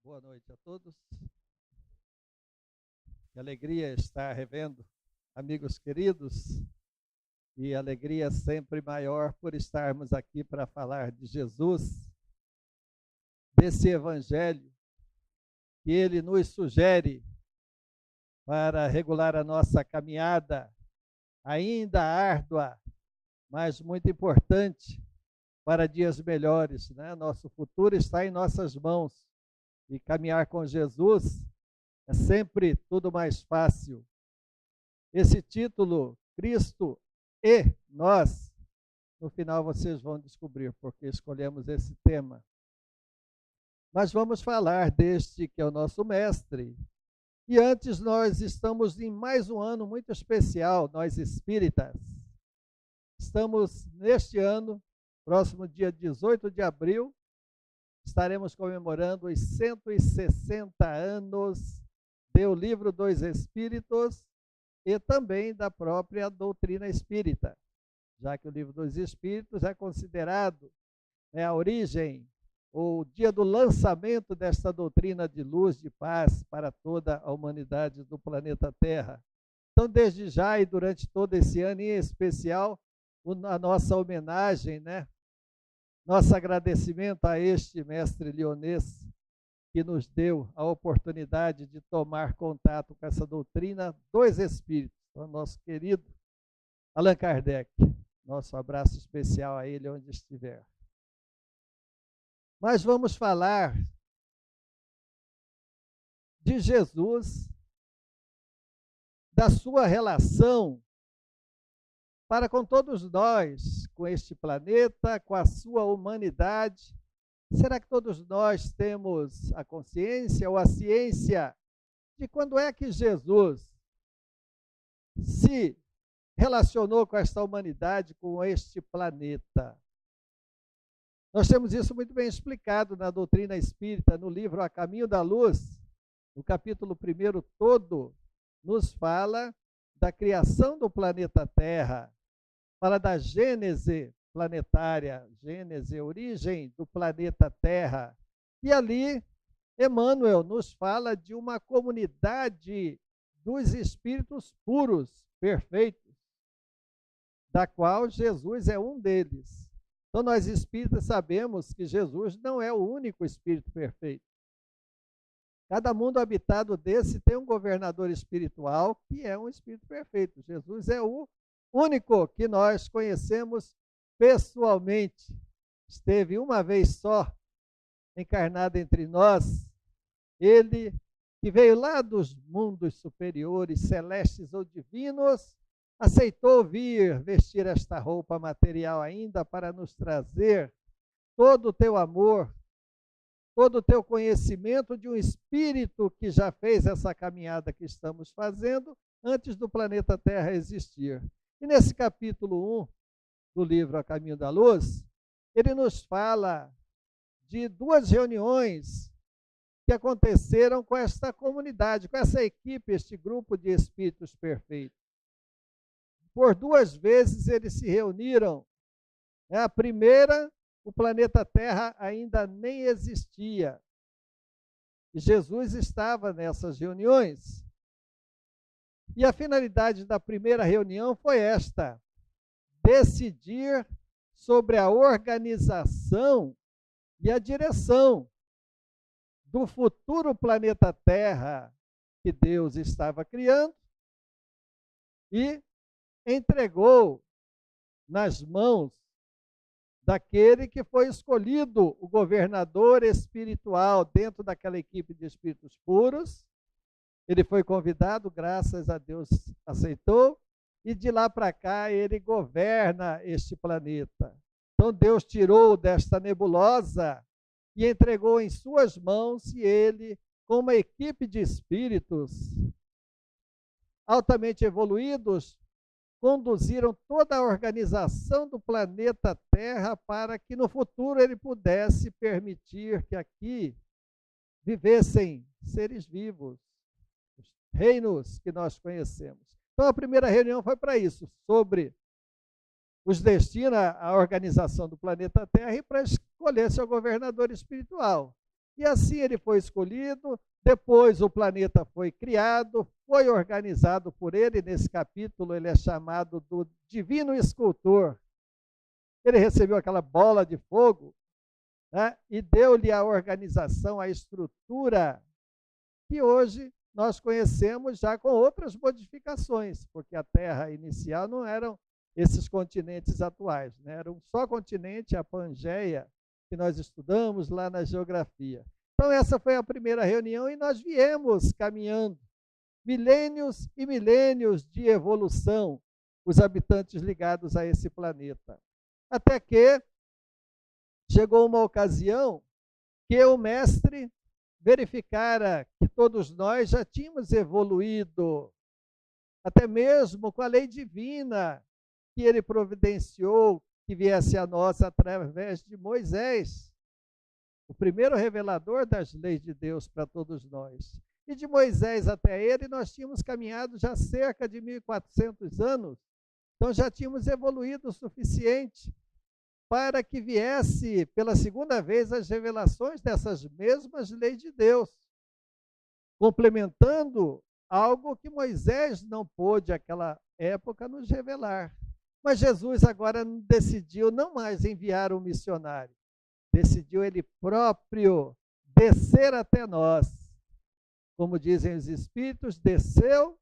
Boa noite a todos. Que alegria estar revendo amigos queridos e alegria sempre maior por estarmos aqui para falar de Jesus, desse evangelho que ele nos sugere para regular a nossa caminhada, ainda árdua, mas muito importante para dias melhores, né? Nosso futuro está em nossas mãos. E caminhar com Jesus é sempre tudo mais fácil. Esse título, Cristo e Nós, no final vocês vão descobrir porque escolhemos esse tema. Mas vamos falar deste que é o nosso mestre. E antes nós estamos em mais um ano muito especial, nós espíritas. Estamos neste ano, próximo dia 18 de abril, estaremos comemorando os 160 anos do Livro dos Espíritos e também da própria doutrina espírita, já que o Livro dos Espíritos é considerado a origem, o dia do lançamento desta doutrina de luz, de paz para toda a humanidade do planeta Terra. Então, desde já e durante todo esse ano em especial, a nossa homenagem, nosso agradecimento a este mestre leonês que nos deu a oportunidade de tomar contato com essa doutrina dos Espíritos, o nosso querido Allan Kardec. Nosso abraço especial a ele onde estiver. Mas vamos falar de Jesus, da sua relação para com todos nós, com este planeta, com a sua humanidade. Será que todos nós temos a consciência ou a ciência de quando é que Jesus se relacionou com esta humanidade, com este planeta? Nós temos isso muito bem explicado na doutrina espírita, no livro A Caminho da Luz, no capítulo 1 todo, nos fala da criação do planeta Terra, fala da gênese planetária, gênese, origem do planeta Terra. E ali, Emmanuel nos fala de uma comunidade dos espíritos puros, perfeitos, da qual Jesus é um deles. Então, nós espíritas sabemos que Jesus não é o único espírito perfeito. Cada mundo habitado desse tem um governador espiritual que é um espírito perfeito. Jesus é o único que nós conhecemos pessoalmente. Esteve uma vez só encarnado entre nós. Ele que veio lá dos mundos superiores, celestes ou divinos, aceitou vir vestir esta roupa material ainda para nos trazer todo o teu amor, todo o teu conhecimento de um espírito que já fez essa caminhada que estamos fazendo antes do planeta Terra existir. E nesse capítulo 1 do livro A Caminho da Luz, ele nos fala de duas reuniões que aconteceram com esta comunidade, com essa equipe, este grupo de espíritos perfeitos. Por duas vezes eles se reuniram. A primeira, o planeta Terra ainda nem existia. E Jesus estava nessas reuniões. E a finalidade da primeira reunião foi esta: decidir sobre a organização e a direção do futuro planeta Terra que Deus estava criando e entregou nas mãos daquele que foi escolhido o governador espiritual dentro daquela equipe de espíritos puros. Ele foi convidado, graças a Deus aceitou, e de lá para cá ele governa este planeta. Então Deus tirou desta nebulosa e entregou em suas mãos, e ele, com uma equipe de espíritos altamente evoluídos, conduziram toda a organização do planeta Terra para que no futuro ele pudesse permitir que aqui vivessem seres vivos, os reinos que nós conhecemos. Então a primeira reunião foi para isso, sobre os destinos, a organização do planeta Terra e para escolher seu governador espiritual. E assim ele foi escolhido, depois o planeta foi criado, foi organizado por ele. Nesse capítulo ele é chamado do Divino Escultor. Ele recebeu aquela bola de fogo, né, e deu-lhe a organização, a estrutura que hoje nós conhecemos já com outras modificações, porque a Terra inicial não eram esses continentes atuais, né? Era um só continente, a Pangeia, que nós estudamos lá na geografia. Então essa foi a primeira reunião e nós viemos caminhando milênios e milênios de evolução, os habitantes ligados a esse planeta. Até que chegou uma ocasião que o mestre verificara que todos nós já tínhamos evoluído, até mesmo com a lei divina que ele providenciou que viesse a nós através de Moisés, o primeiro revelador das leis de Deus para todos nós. E de Moisés até ele nós tínhamos caminhado já cerca de 1400 anos, então já tínhamos evoluído o suficiente para que viesse pela segunda vez as revelações dessas mesmas leis de Deus, complementando algo que Moisés não pôde, naquela época, nos revelar. Mas Jesus agora decidiu não mais enviar um missionário, decidiu ele próprio descer até nós. Como dizem os Espíritos, desceu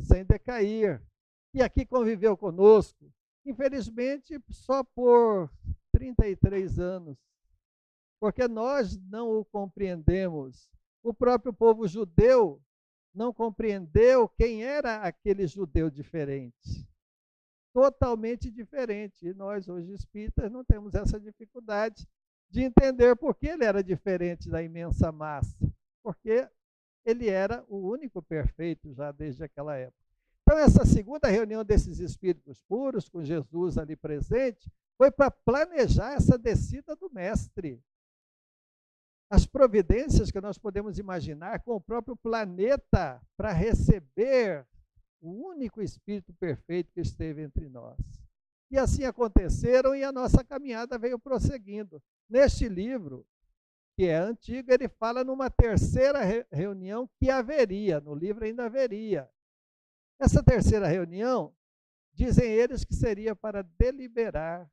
sem decair. E aqui conviveu conosco, infelizmente, só por 33 anos, porque nós não o compreendemos. O próprio povo judeu não compreendeu quem era aquele judeu diferente, totalmente diferente. E nós, hoje espíritas, não temos essa dificuldade de entender por que ele era diferente da imensa massa, porque ele era o único perfeito já desde aquela época. Então, essa segunda reunião desses espíritos puros, com Jesus ali presente, foi para planejar essa descida do Mestre. As providências que nós podemos imaginar com o próprio planeta para receber o único Espírito perfeito que esteve entre nós. E assim aconteceram e a nossa caminhada veio prosseguindo. Neste livro, que é antigo, ele fala numa terceira reunião que haveria, no livro ainda haveria. Essa terceira reunião, dizem eles que seria para deliberar,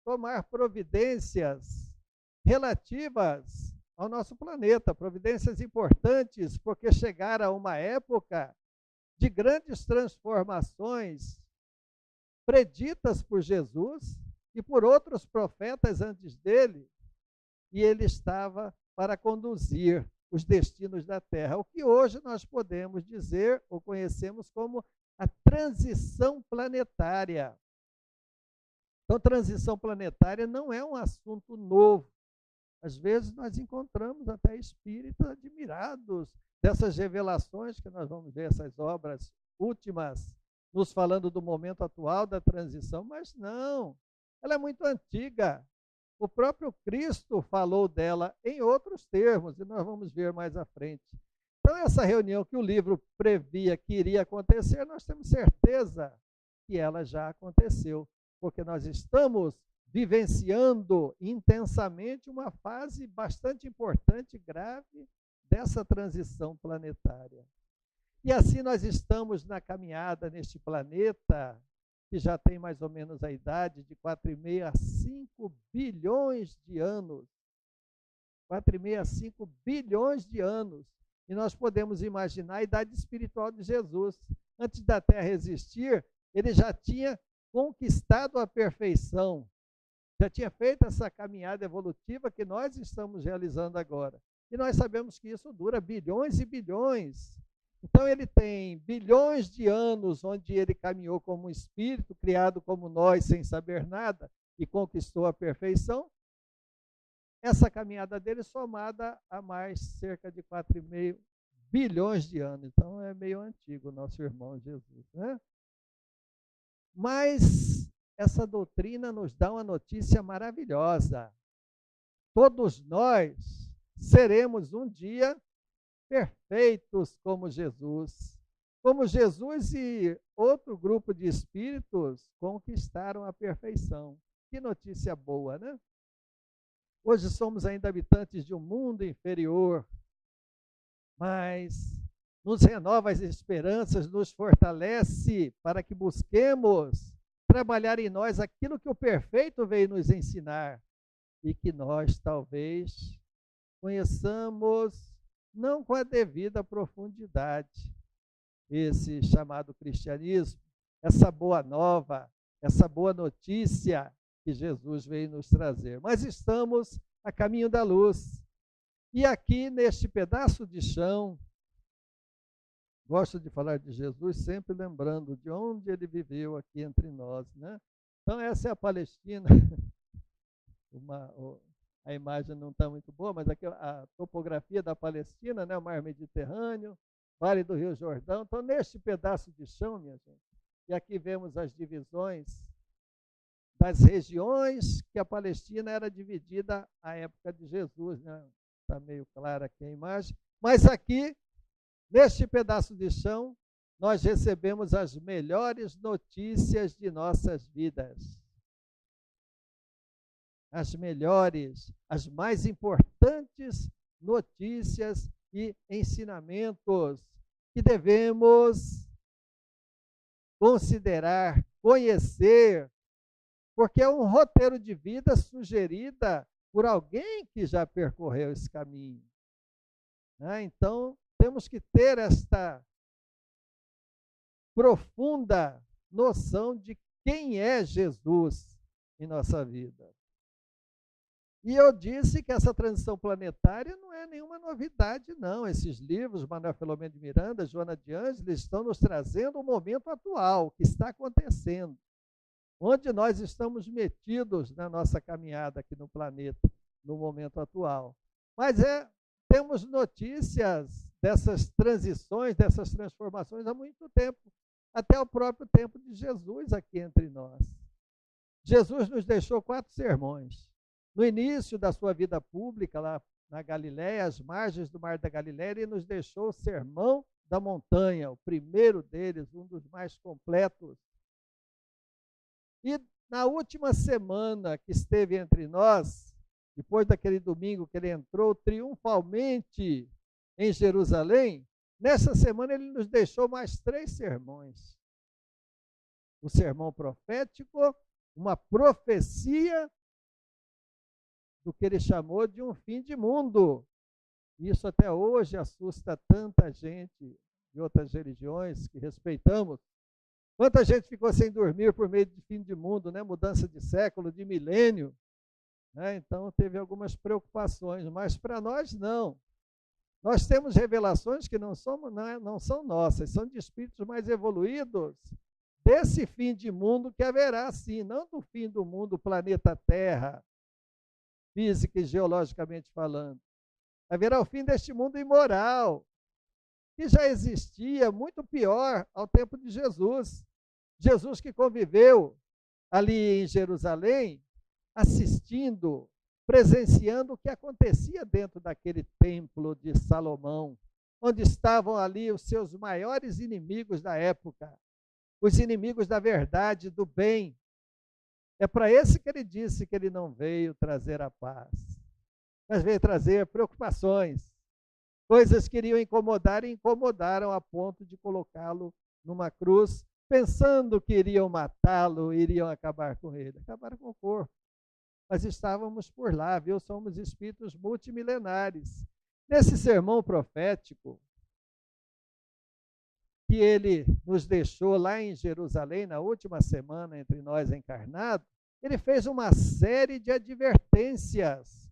tomar providências relativas ao nosso planeta, providências importantes, porque chegara uma época de grandes transformações preditas por Jesus e por outros profetas antes dele, e ele estava para conduzir os destinos da Terra, o que hoje nós podemos dizer ou conhecemos como a transição planetária. Então, transição planetária não é um assunto novo. Às vezes nós encontramos até espíritos admirados dessas revelações que nós vamos ver, essas obras últimas, nos falando do momento atual da transição, mas não, ela é muito antiga. O próprio Cristo falou dela em outros termos, e nós vamos ver mais à frente. Então, essa reunião que o livro previa que iria acontecer, nós temos certeza que ela já aconteceu, porque nós estamos vivenciando intensamente uma fase bastante importante e grave dessa transição planetária. E assim nós estamos na caminhada neste planeta, que já tem mais ou menos a idade de 4,5 a 5 bilhões de anos. 4,5 a 5 bilhões de anos. E nós podemos imaginar a idade espiritual de Jesus. Antes da Terra existir, ele já tinha conquistado a perfeição. Já tinha feito essa caminhada evolutiva que nós estamos realizando agora. E nós sabemos que isso dura bilhões e bilhões. Então, ele tem bilhões de anos onde ele caminhou como um espírito, criado como nós, sem saber nada, e conquistou a perfeição. Essa caminhada dele somada a mais cerca de 4,5 bilhões de anos. Então, é meio antigo o nosso irmão Jesus, né? Mas essa doutrina nos dá uma notícia maravilhosa. Todos nós seremos um dia perfeitos como Jesus e outro grupo de espíritos conquistaram a perfeição. Que notícia boa, né? Hoje somos ainda habitantes de um mundo inferior, mas nos renova as esperanças, nos fortalece para que busquemos trabalhar em nós aquilo que o perfeito veio nos ensinar e que nós talvez conheçamos não com a devida profundidade esse chamado cristianismo, essa boa nova, essa boa notícia que Jesus veio nos trazer. Mas estamos a caminho da luz. E aqui neste pedaço de chão, gosto de falar de Jesus sempre lembrando de onde ele viveu aqui entre nós, né? Então essa é a Palestina. A imagem não está muito boa, mas aqui a topografia da Palestina, né? O mar Mediterrâneo, Vale do Rio Jordão. Então neste pedaço de chão, minha gente, e aqui vemos as divisões das regiões que a Palestina era dividida à época de Jesus, né? Está meio clara aqui a imagem, mas aqui neste pedaço de chão, nós recebemos as melhores notícias de nossas vidas. As melhores, as mais importantes notícias e ensinamentos que devemos considerar, conhecer, porque é um roteiro de vida sugerida por alguém que já percorreu esse caminho. Então, temos que ter esta profunda noção de quem é Jesus em nossa vida. E eu disse que essa transição planetária não é nenhuma novidade, não. Esses livros, Manuel Filomeno de Miranda, Joana de Ângeles, estão nos trazendo o momento atual, o que está acontecendo, onde nós estamos metidos na nossa caminhada aqui no planeta, no momento atual. Mas temos notícias dessas transições, dessas transformações há muito tempo, até o próprio tempo de Jesus aqui entre nós. Jesus nos deixou 4 sermões. No início da sua vida pública, lá na Galiléia, às margens do Mar da Galiléia, ele nos deixou o Sermão da Montanha, o primeiro deles, um dos mais completos. E na última semana que esteve entre nós, depois daquele domingo que ele entrou triunfalmente em Jerusalém, nessa semana ele nos deixou mais 3 sermões. O sermão profético, uma profecia do que ele chamou de um fim de mundo. Isso até hoje assusta tanta gente de outras religiões que respeitamos. Quanta gente ficou sem dormir por meio de fim de mundo, né? Mudança de século, de milênio. Né? Então teve algumas preocupações, mas para nós não. Nós temos revelações que não são nossas, são de espíritos mais evoluídos, desse fim de mundo que haverá sim, não do fim do mundo, planeta Terra, física e geologicamente falando. Haverá o fim deste mundo imoral, que já existia, muito pior, ao tempo de Jesus. Jesus que conviveu ali em Jerusalém, assistindo, presenciando o que acontecia dentro daquele templo de Salomão, onde estavam ali os seus maiores inimigos da época, os inimigos da verdade, do bem. É para esse que ele disse que ele não veio trazer a paz, mas veio trazer preocupações, coisas que iriam incomodar e incomodaram a ponto de colocá-lo numa cruz, pensando que iriam matá-lo, iriam acabar com ele. Acabaram com o corpo. Mas estávamos por lá, viu? Somos espíritos multimilenares. Nesse sermão profético, que ele nos deixou lá em Jerusalém, na última semana entre nós encarnados, ele fez uma série de advertências.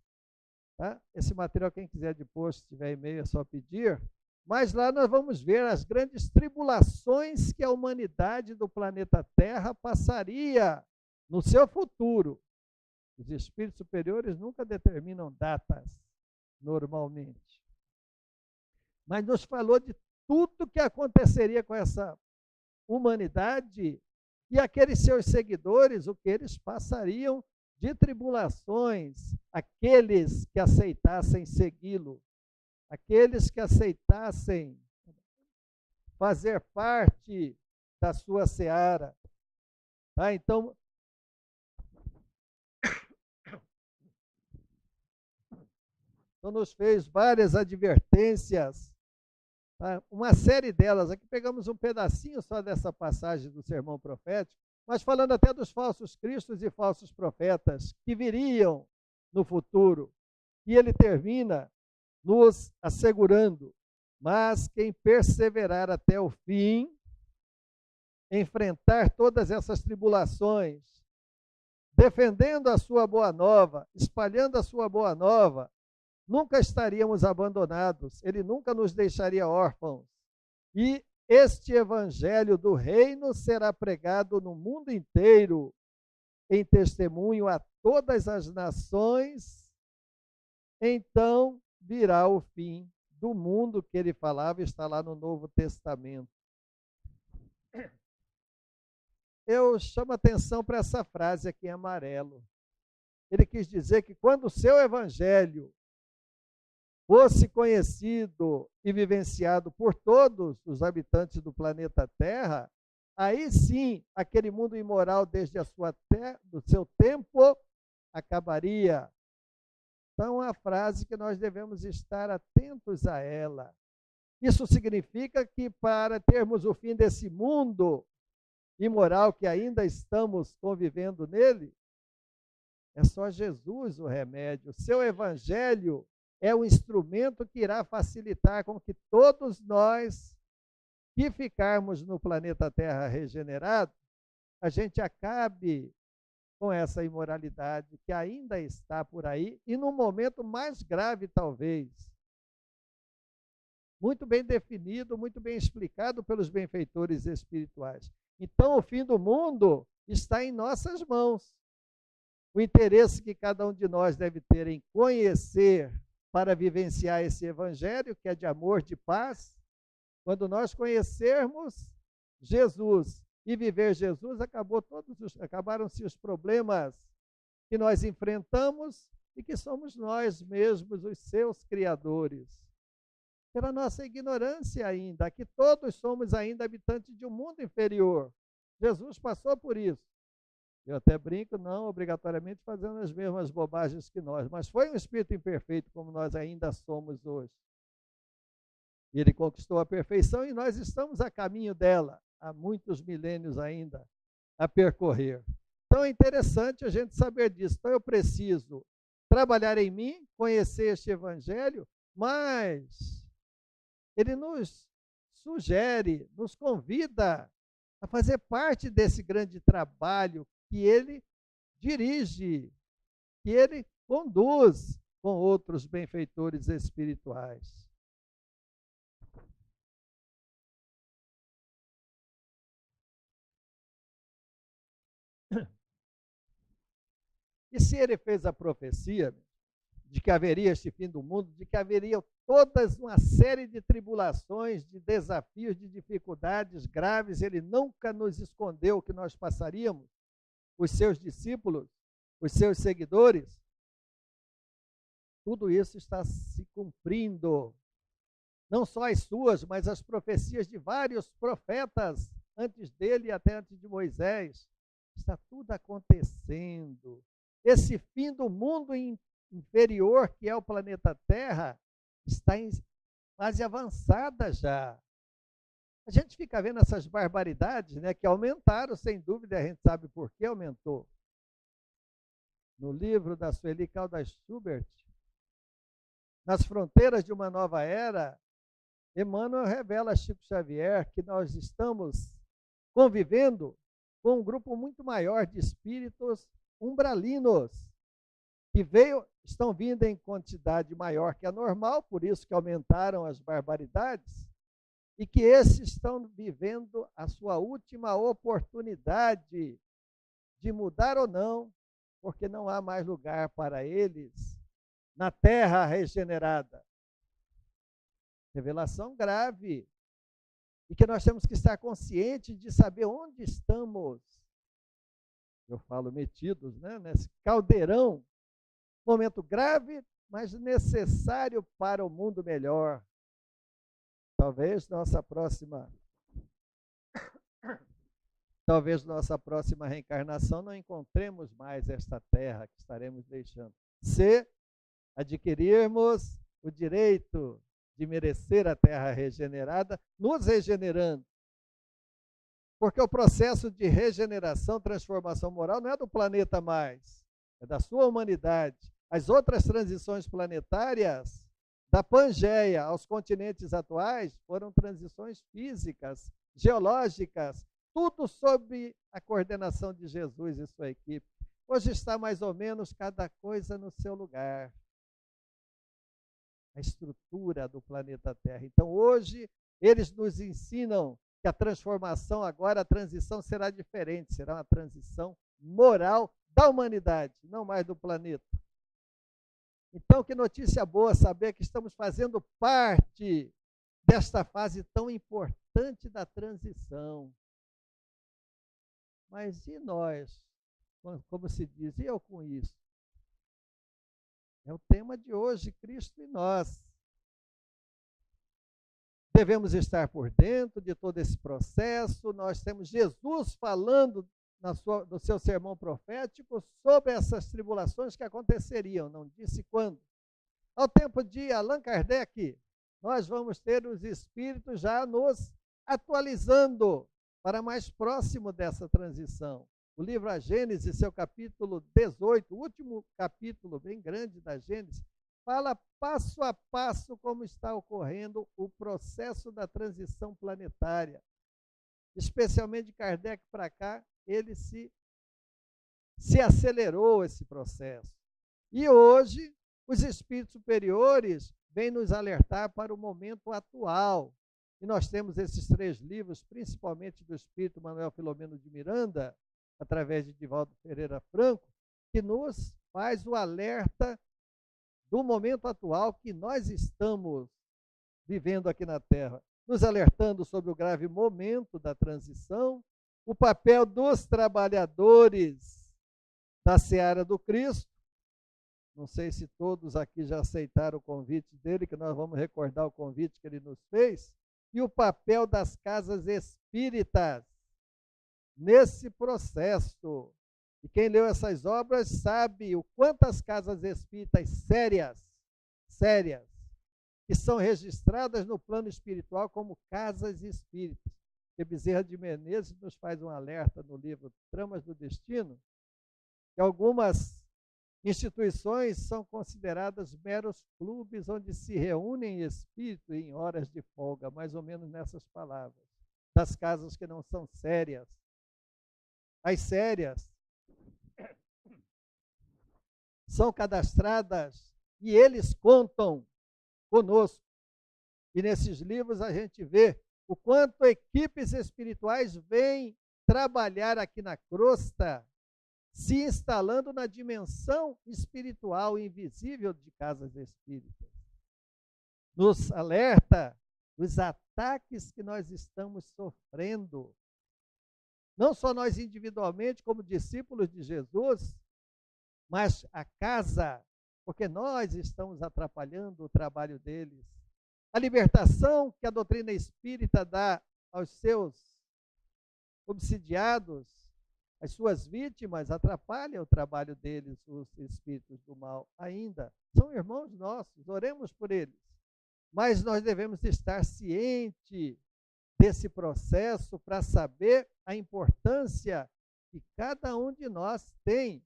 Tá? Esse material, quem quiser depois, se tiver e-mail, é só pedir. Mas lá nós vamos ver as grandes tribulações que a humanidade do planeta Terra passaria no seu futuro. Os espíritos superiores nunca determinam datas, normalmente. Mas nos falou de tudo que aconteceria com essa humanidade e aqueles seus seguidores, o que eles passariam de tribulações, aqueles que aceitassem segui-lo, aqueles que aceitassem fazer parte da sua seara. Tá? Então, Então, nos fez várias advertências, tá? Uma série delas. Aqui pegamos um pedacinho só dessa passagem do sermão profético, mas falando até dos falsos cristos e falsos profetas que viriam no futuro. E ele termina nos assegurando: mas quem perseverar até o fim, enfrentar todas essas tribulações, defendendo a sua boa nova, espalhando a sua boa nova, nunca estaríamos abandonados, ele nunca nos deixaria órfãos. E este evangelho do reino será pregado no mundo inteiro, em testemunho a todas as nações. Então virá o fim do mundo que ele falava, está lá no Novo Testamento. Eu chamo atenção para essa frase aqui em amarelo. Ele quis dizer que quando o seu evangelho fosse conhecido e vivenciado por todos os habitantes do planeta Terra, aí sim, aquele mundo imoral desde do seu tempo acabaria. Então, é a frase que nós devemos estar atentos a ela. Isso significa que para termos o fim desse mundo imoral que ainda estamos convivendo nele, é só Jesus o remédio. O seu evangelho é o instrumento que irá facilitar com que todos nós que ficarmos no planeta Terra regenerado, a gente acabe com essa imoralidade que ainda está por aí e num momento mais grave, talvez. Muito bem definido, muito bem explicado pelos benfeitores espirituais. Então, o fim do mundo está em nossas mãos. O interesse que cada um de nós deve ter em conhecer para vivenciar esse evangelho, que é de amor, de paz. Quando nós conhecermos Jesus e viver Jesus, acabaram-se os problemas que nós enfrentamos e que somos nós mesmos os seus criadores. Pela nossa ignorância ainda, que todos somos ainda habitantes de um mundo inferior. Jesus passou por isso. Eu até brinco, não obrigatoriamente fazendo as mesmas bobagens que nós, mas foi um espírito imperfeito como nós ainda somos hoje. E ele conquistou a perfeição e nós estamos a caminho dela, há muitos milênios ainda a percorrer. Então é interessante a gente saber disso. Então eu preciso trabalhar em mim, conhecer este evangelho, mas ele nos sugere, nos convida a fazer parte desse grande trabalho que ele dirige, que ele conduz com outros benfeitores espirituais. E se ele fez a profecia de que haveria este fim do mundo, de que haveria toda uma série de tribulações, de desafios, de dificuldades graves, ele nunca nos escondeu que nós passaríamos, os seus discípulos, os seus seguidores. Tudo isso está se cumprindo. Não só as suas, mas as profecias de vários profetas antes dele e até antes de Moisés. Está tudo acontecendo. Esse fim do mundo inferior, que é o planeta Terra, está em fase avançada já. A gente fica vendo essas barbaridades, né, que aumentaram, sem dúvida, a gente sabe por que aumentou. No livro da Sueli Caldas Schubert, Nas Fronteiras de uma Nova Era, Emmanuel revela a Chico Xavier que nós estamos convivendo com um grupo muito maior de espíritos umbralinos, que estão vindo em quantidade maior que a normal, por isso que aumentaram as barbaridades, e que esses estão vivendo a sua última oportunidade de mudar ou não, porque não há mais lugar para eles na terra regenerada. Revelação grave, e que nós temos que estar conscientes de saber onde estamos, eu falo metidos, né, nesse caldeirão, momento grave, mas necessário para o mundo melhor. Talvez nossa próxima reencarnação não encontremos mais esta terra que estaremos deixando. Se adquirirmos o direito de merecer a terra regenerada, nos regenerando. Porque o processo de regeneração, transformação moral não é do planeta mais, é da sua humanidade. As outras transições planetárias, da Pangeia aos continentes atuais, foram transições físicas, geológicas, tudo sob a coordenação de Jesus e sua equipe. Hoje está mais ou menos cada coisa no seu lugar. A estrutura do planeta Terra. Então, hoje, eles nos ensinam que a transformação agora, a transição será diferente, será uma transição moral da humanidade, não mais do planeta. Então, que notícia boa saber que estamos fazendo parte desta fase tão importante da transição. Mas e nós? Como se diz, e eu com isso? É o tema de hoje, Cristo e nós. Devemos estar por dentro de todo esse processo. Nós temos Jesus falando no seu sermão profético sobre essas tribulações que aconteceriam, não disse quando. Ao tempo de Allan Kardec, nós vamos ter os espíritos já nos atualizando para mais próximo dessa transição. O livro A Gênese, seu capítulo 18, o último capítulo bem grande da Gênese, fala passo a passo como está ocorrendo o processo da transição planetária. Especialmente de Kardec para cá, ele se acelerou esse processo. E hoje, os espíritos superiores vêm nos alertar para o momento atual. E nós temos esses 3 livros, principalmente do espírito Manuel Filomeno de Miranda, através de Divaldo Pereira Franco, que nos faz o alerta do momento atual que nós estamos vivendo aqui na Terra, nos alertando sobre o grave momento da transição, o papel dos trabalhadores da seara do Cristo. Não sei se todos aqui já aceitaram o convite dele, que nós vamos recordar o convite que ele nos fez, e o papel das casas espíritas nesse processo. E quem leu essas obras sabe o quanto as casas espíritas sérias, que são registradas no plano espiritual como casas espíritas. Que Bezerra de Menezes nos faz um alerta no livro Tramas do Destino, que algumas instituições são consideradas meros clubes onde se reúnem espíritos em horas de folga, mais ou menos nessas palavras, das casas que não são sérias. As sérias são cadastradas e eles contam conosco. E nesses livros a gente vê o quanto equipes espirituais vêm trabalhar aqui na crosta, se instalando na dimensão espiritual invisível de casas espíritas. Nos alerta dos ataques que nós estamos sofrendo. Não só nós individualmente, como discípulos de Jesus, mas a casa, porque nós estamos atrapalhando o trabalho deles. A libertação que a doutrina espírita dá aos seus obsidiados, as suas vítimas, atrapalha o trabalho deles, os espíritos do mal ainda. São irmãos nossos, oremos por eles. Mas nós devemos estar cientes desse processo para saber a importância que cada um de nós tem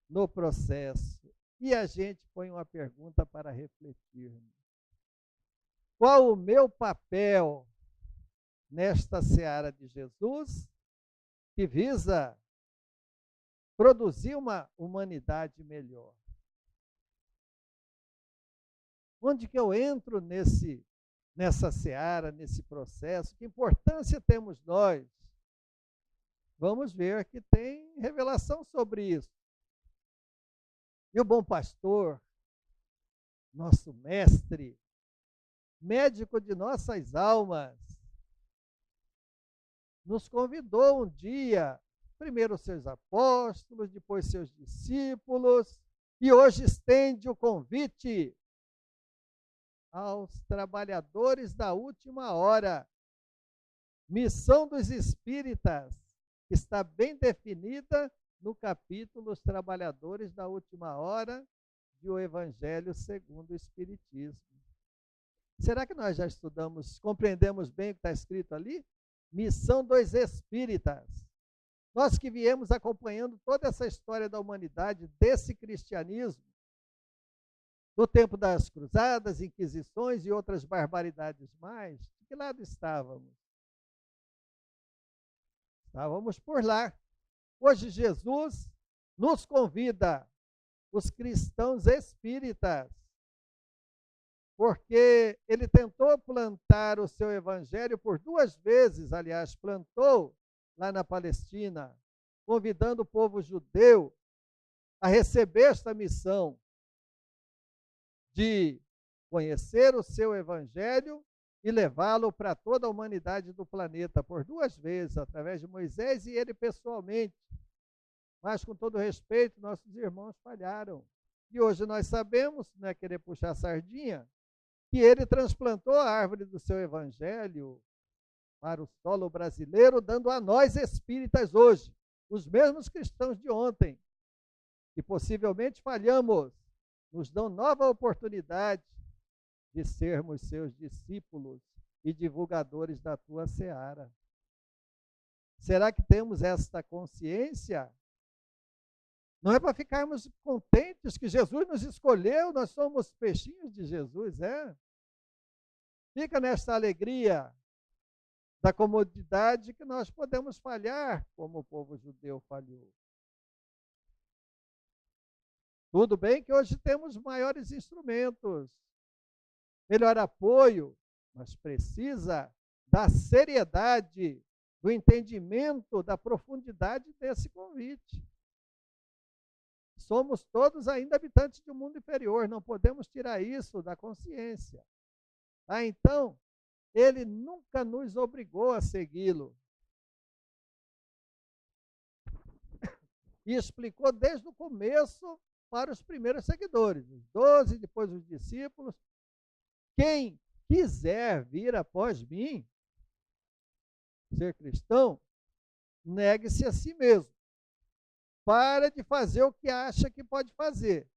no processo. E a gente põe uma pergunta para refletirmos. Qual o meu papel nesta seara de Jesus, que visa produzir uma humanidade melhor? Onde que eu entro nessa seara, nesse processo? Que importância temos nós? Vamos ver que tem revelação sobre isso. E o bom pastor, nosso mestre, médico de nossas almas, nos convidou um dia, primeiro seus apóstolos, depois seus discípulos, e hoje estende o convite aos trabalhadores da última hora. Missão dos espíritas, que está bem definida no capítulo Os Trabalhadores da Última Hora, de O Evangelho segundo o Espiritismo. Será que nós já estudamos, compreendemos bem o que está escrito ali? Missão dos Espíritas. Nós que viemos acompanhando toda essa história da humanidade, desse cristianismo, no tempo das cruzadas, inquisições e outras barbaridades mais, de que lado estávamos? Estávamos por lá. Hoje Jesus nos convida, os cristãos espíritas, porque ele tentou plantar o seu evangelho por 2 vezes, aliás, plantou lá na Palestina, convidando o povo judeu a receber esta missão de conhecer o seu evangelho e levá-lo para toda a humanidade do planeta, por 2 vezes, através de Moisés e ele pessoalmente. Mas, com todo respeito, nossos irmãos falharam. E hoje nós sabemos, não é querer puxar a sardinha, que ele transplantou a árvore do seu evangelho para o solo brasileiro, dando a nós espíritas hoje, os mesmos cristãos de ontem, que possivelmente falhamos, nos dão nova oportunidade de sermos seus discípulos e divulgadores da tua seara. Será que temos esta consciência? Não é para ficarmos contentes que Jesus nos escolheu, nós somos peixinhos de Jesus, é? Fica nesta alegria da comodidade que nós podemos falhar, como o povo judeu falhou. Tudo bem que hoje temos maiores instrumentos, melhor apoio, mas precisa da seriedade, do entendimento, da profundidade desse convite. Somos todos ainda habitantes de um mundo inferior, não podemos tirar isso da consciência. Então, ele nunca nos obrigou a segui-lo. E explicou desde o começo para os primeiros seguidores, os 12, depois os discípulos. Quem quiser vir após mim, ser cristão, negue-se a si mesmo. Para de fazer o que acha que pode fazer.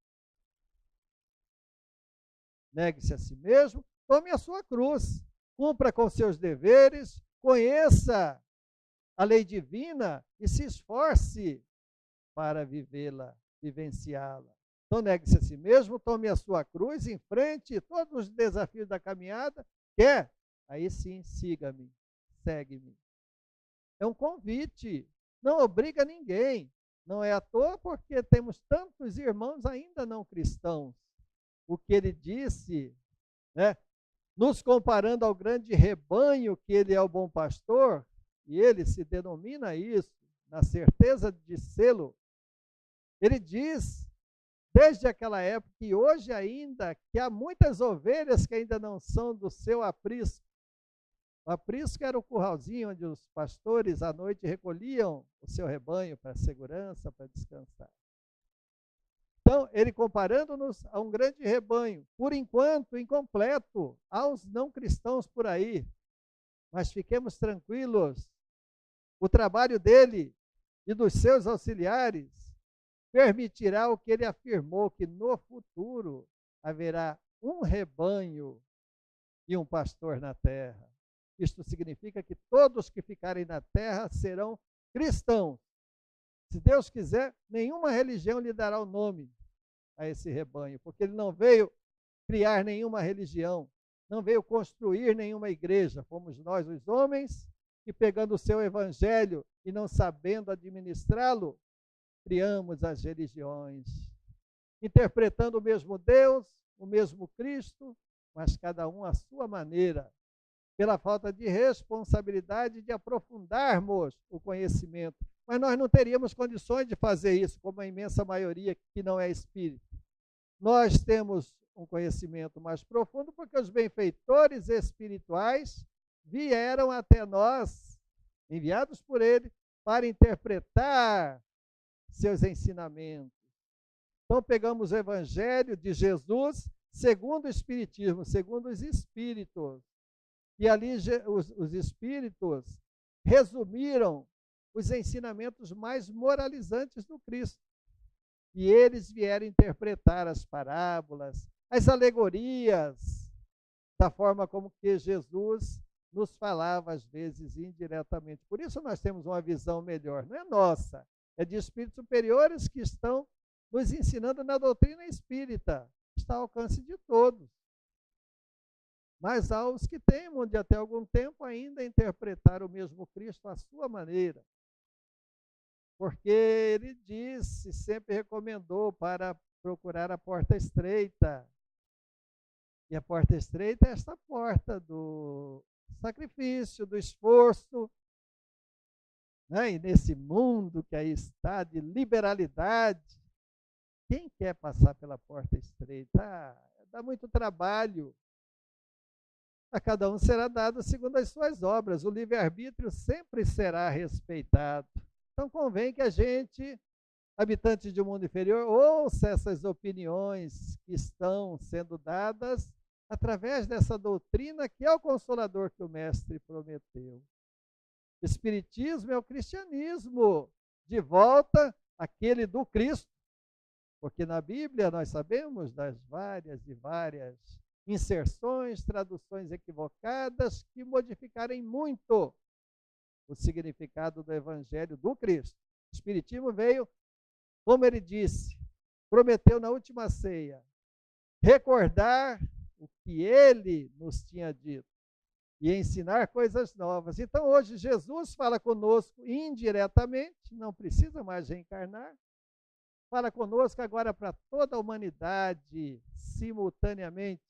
Negue-se a si mesmo, tome a sua cruz, cumpra com seus deveres, conheça a lei divina e se esforce para vivê-la, vivenciá-la. Então, negue-se a si mesmo, tome a sua cruz, enfrente todos os desafios da caminhada, quer? Aí sim, siga-me, segue-me. É um convite, não obriga ninguém. Não é à toa porque temos tantos irmãos ainda não cristãos. O que ele disse, né, nos comparando ao grande rebanho que ele é o bom pastor, e ele se denomina isso, na certeza de sê-lo, ele diz, desde aquela época e hoje ainda, que há muitas ovelhas que ainda não são do seu aprisco. O aprisco era o curralzinho onde os pastores à noite recolhiam o seu rebanho para segurança, para descansar. Então, ele comparando-nos a um grande rebanho, por enquanto incompleto, aos não cristãos por aí. Mas fiquemos tranquilos, o trabalho dele e dos seus auxiliares permitirá o que ele afirmou, que no futuro haverá um rebanho e um pastor na terra. Isto significa que todos que ficarem na terra serão cristãos. Se Deus quiser, nenhuma religião lhe dará o nome a esse rebanho, porque ele não veio criar nenhuma religião, não veio construir nenhuma igreja. Fomos nós, os homens, que pegando o seu evangelho e não sabendo administrá-lo, criamos as religiões, interpretando o mesmo Deus, o mesmo Cristo, mas cada um à sua maneira, pela falta de responsabilidade de aprofundarmos o conhecimento. Mas nós não teríamos condições de fazer isso, como a imensa maioria que não é espírita. Nós temos um conhecimento mais profundo porque os benfeitores espirituais vieram até nós, enviados por ele, para interpretar seus ensinamentos. Então pegamos o evangelho de Jesus segundo o espiritismo, segundo os espíritos. E ali os espíritos resumiram os ensinamentos mais moralizantes do Cristo. E eles vieram interpretar as parábolas, as alegorias, da forma como que Jesus nos falava, às vezes, indiretamente. Por isso nós temos uma visão melhor. Não é nossa, é de espíritos superiores que estão nos ensinando na doutrina espírita. Está ao alcance de todos. Mas há os que teimam de até algum tempo ainda interpretar o mesmo Cristo à sua maneira. Porque ele disse, sempre recomendou para procurar a porta estreita. E a porta estreita é esta porta do sacrifício, do esforço. Né? E nesse mundo que aí está de liberalidade, quem quer passar pela porta estreita? Dá muito trabalho. A cada um será dado segundo as suas obras. O livre-arbítrio sempre será respeitado. Então convém que a gente, habitante de um mundo inferior, ouça essas opiniões que estão sendo dadas através dessa doutrina que é o consolador que o Mestre prometeu. Espiritismo é o cristianismo, de volta àquele do Cristo, porque na Bíblia nós sabemos das várias e várias inserções, traduções equivocadas que modificarem muito o significado do Evangelho do Cristo. O Espiritismo veio, como ele disse, prometeu na última ceia, recordar o que ele nos tinha dito e ensinar coisas novas. Então, hoje, Jesus fala conosco indiretamente, não precisa mais reencarnar, fala conosco agora para toda a humanidade, simultaneamente,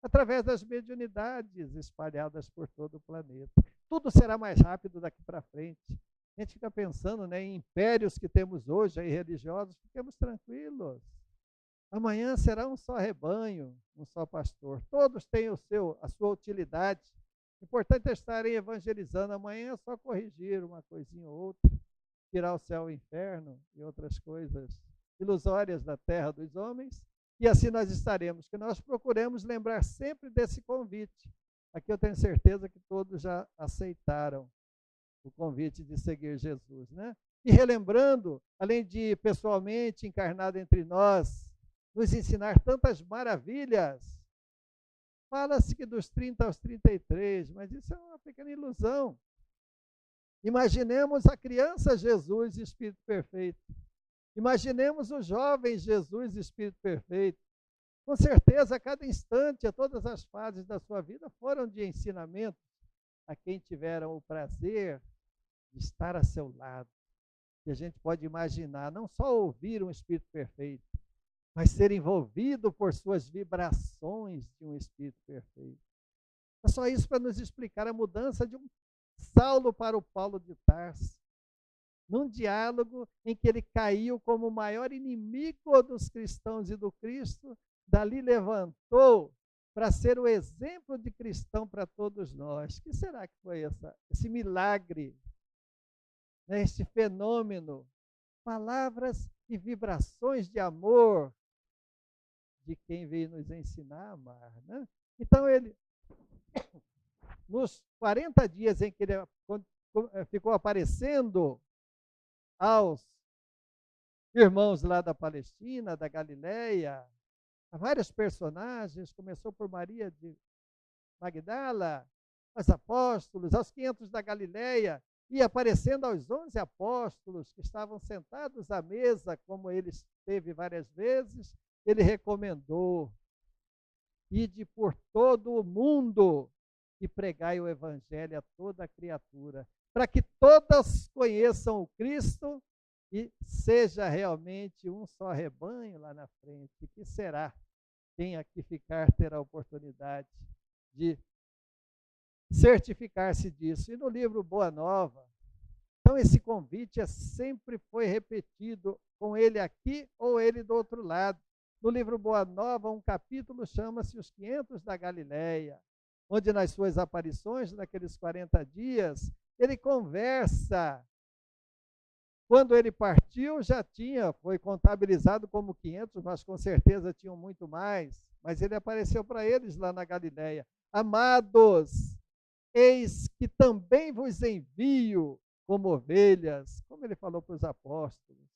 através das mediunidades espalhadas por todo o planeta. Tudo será mais rápido daqui para frente. A gente fica pensando, né, em impérios que temos hoje, aí, religiosos, fiquemos tranquilos. Amanhã será um só rebanho, um só pastor. Todos têm a sua utilidade. O importante é estarem evangelizando. Amanhã é só corrigir uma coisinha ou outra, tirar o céu e o inferno e outras coisas ilusórias da terra dos homens. E assim nós estaremos. Que nós procuremos lembrar sempre desse convite. Aqui eu tenho certeza que todos já aceitaram o convite de seguir Jesus, né? E relembrando, além de pessoalmente encarnado entre nós, nos ensinar tantas maravilhas. Fala-se que dos 30 aos 33, mas isso é uma pequena ilusão. Imaginemos a criança Jesus, Espírito Perfeito. Imaginemos o jovem Jesus, Espírito Perfeito. Com certeza, a cada instante, a todas as fases da sua vida foram de ensinamento a quem tiveram o prazer de estar a seu lado. E a gente pode imaginar, não só ouvir um Espírito Perfeito, mas ser envolvido por suas vibrações de um Espírito Perfeito. É só isso para nos explicar a mudança de um Saulo para o Paulo de Tarso, num diálogo em que ele caiu como o maior inimigo dos cristãos e do Cristo, dali levantou para ser o exemplo de cristão para todos nós. O que será que foi esse milagre, né, este fenômeno? Palavras e vibrações de amor de quem veio nos ensinar a amar, né? Então ele, nos 40 dias em que ele ficou aparecendo aos irmãos lá da Palestina, da Galileia, a vários personagens, começou por Maria de Magdala, aos apóstolos, aos 500 da Galileia, e aparecendo aos 11 apóstolos que estavam sentados à mesa, como ele esteve várias vezes, ele recomendou: ide por todo o mundo e pregai o evangelho a toda a criatura, para que todas conheçam o Cristo e seja realmente um só rebanho lá na frente, que será. Quem aqui ficar terá a oportunidade de certificar-se disso. E no livro Boa Nova, então esse convite sempre foi repetido, com ele aqui ou ele do outro lado. No livro Boa Nova, um capítulo chama-se Os 500 da Galileia, onde nas suas aparições, naqueles 40 dias, ele conversa. Quando ele partiu, foi contabilizado como 500, mas com certeza tinham muito mais. Mas ele apareceu para eles lá na Galileia: amados, eis que também vos envio como ovelhas, como ele falou para os apóstolos.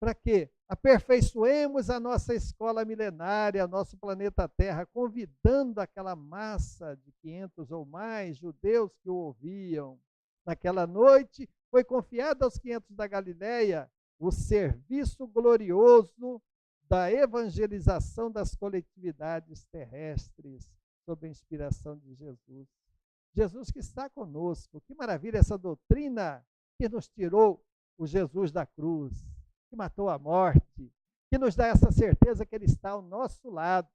para que aperfeiçoemos a nossa escola milenária, nosso planeta Terra, convidando aquela massa de 500 ou mais judeus que o ouviam. Naquela noite, foi confiado aos 500 da Galileia o serviço glorioso da evangelização das coletividades terrestres, sob a inspiração de Jesus. Jesus que está conosco. Que maravilha essa doutrina que nos tirou o Jesus da cruz, que matou a morte, que nos dá essa certeza que Ele está ao nosso lado.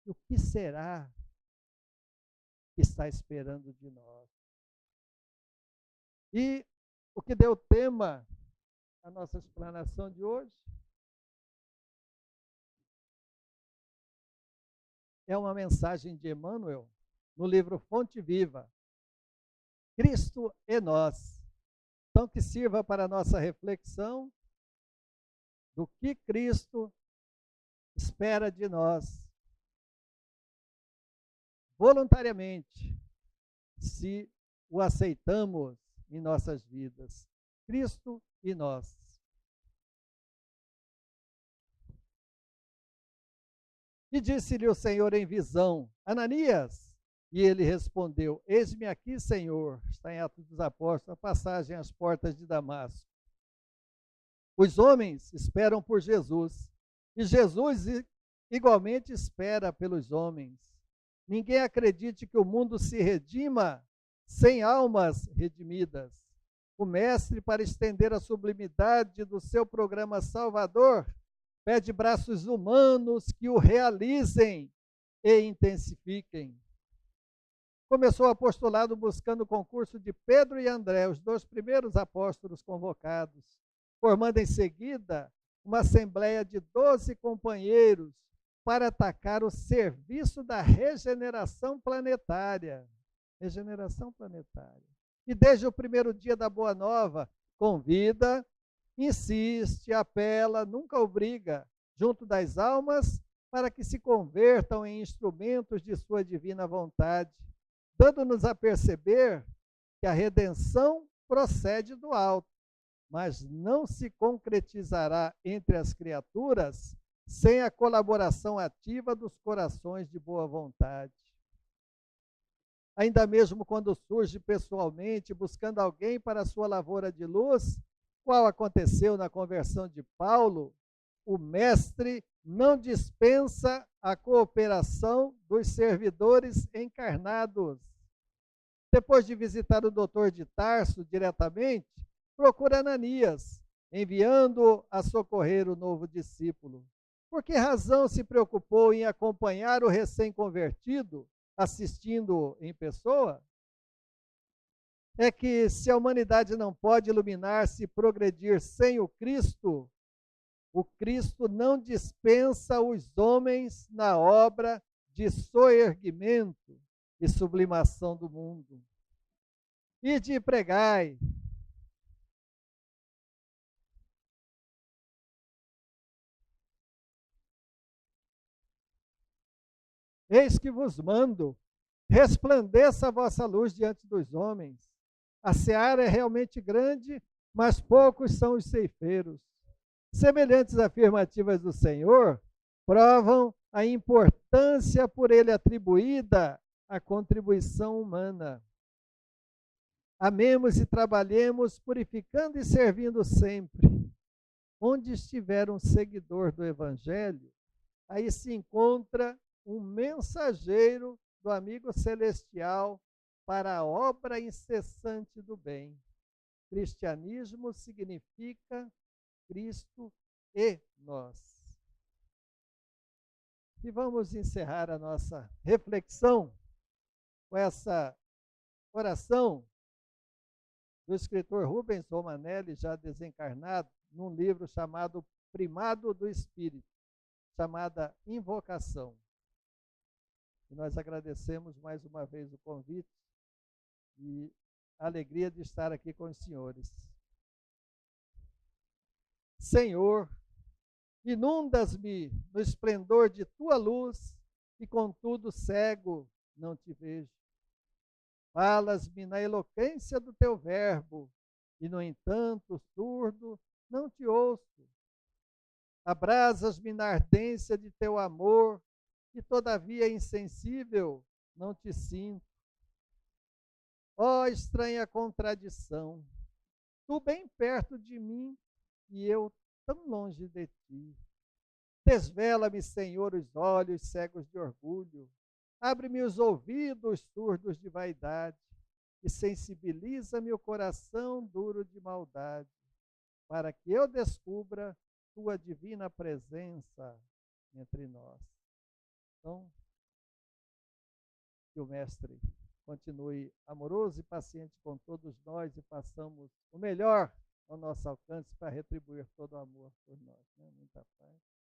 E o que será que está esperando de nós? E o que deu tema à nossa explanação de hoje é uma mensagem de Emmanuel no livro Fonte Viva, Cristo e Nós. Então, que sirva para a nossa reflexão do que Cristo espera de nós, voluntariamente, se o aceitamos em nossas vidas. Cristo e nós. E disse-lhe o Senhor em visão: Ananias. E ele respondeu: Eis-me aqui, Senhor. Está em Atos dos Apóstolos, a passagem às portas de Damasco. Os homens esperam por Jesus, e Jesus igualmente espera pelos homens. Ninguém acredite que o mundo se redima sem almas redimidas. O Mestre, para estender a sublimidade do seu programa salvador, pede braços humanos que o realizem e intensifiquem. Começou o apostolado buscando o concurso de Pedro e André, os 2 primeiros apóstolos convocados, formando em seguida uma assembleia de 12 companheiros para atacar o serviço da regeneração planetária. Regeneração planetária. E desde o primeiro dia da Boa Nova, convida, insiste, apela, nunca obriga, junto das almas, para que se convertam em instrumentos de sua divina vontade, dando-nos a perceber que a redenção procede do alto, mas não se concretizará entre as criaturas sem a colaboração ativa dos corações de boa vontade. Ainda mesmo quando surge pessoalmente, buscando alguém para a sua lavoura de luz, qual aconteceu na conversão de Paulo, o Mestre não dispensa a cooperação dos servidores encarnados. Depois de visitar o doutor de Tarso diretamente, procura Ananias, enviando-o a socorrer o novo discípulo. Por que razão se preocupou em acompanhar o recém-convertido, assistindo-o em pessoa? É que se a humanidade não pode iluminar-se e progredir sem o Cristo não dispensa os homens na obra de soerguimento e sublimação do mundo. E de pregai. Eis que vos mando, resplandeça a vossa luz diante dos homens. A seara é realmente grande, mas poucos são os ceifeiros. Semelhantes afirmativas do Senhor provam a importância por ele atribuída à contribuição humana. Amemos e trabalhemos purificando e servindo sempre. Onde estiver um seguidor do Evangelho, aí se encontra um mensageiro do amigo celestial para a obra incessante do bem. Cristianismo significa Cristo e nós. E vamos encerrar a nossa reflexão com essa oração do escritor Rubens Romanelli, já desencarnado, num livro chamado Primado do Espírito, chamada Invocação. E nós agradecemos mais uma vez o convite e a alegria de estar aqui com os senhores. Senhor, inundas-me no esplendor de tua luz e contudo cego não te vejo. Falas-me na eloquência do teu verbo e no entanto surdo não te ouço. Abrasas-me na ardência de teu amor, e todavia insensível não te sinto. Ó estranha contradição, tu bem perto de mim e eu tão longe de ti. Desvela-me, Senhor, os olhos cegos de orgulho, abre-me os ouvidos surdos de vaidade, e sensibiliza-me o coração duro de maldade, para que eu descubra tua divina presença entre nós. Então, que o Mestre continue amoroso e paciente com todos nós e façamos o melhor ao nosso alcance para retribuir todo o amor por nós. Né? Muita paz.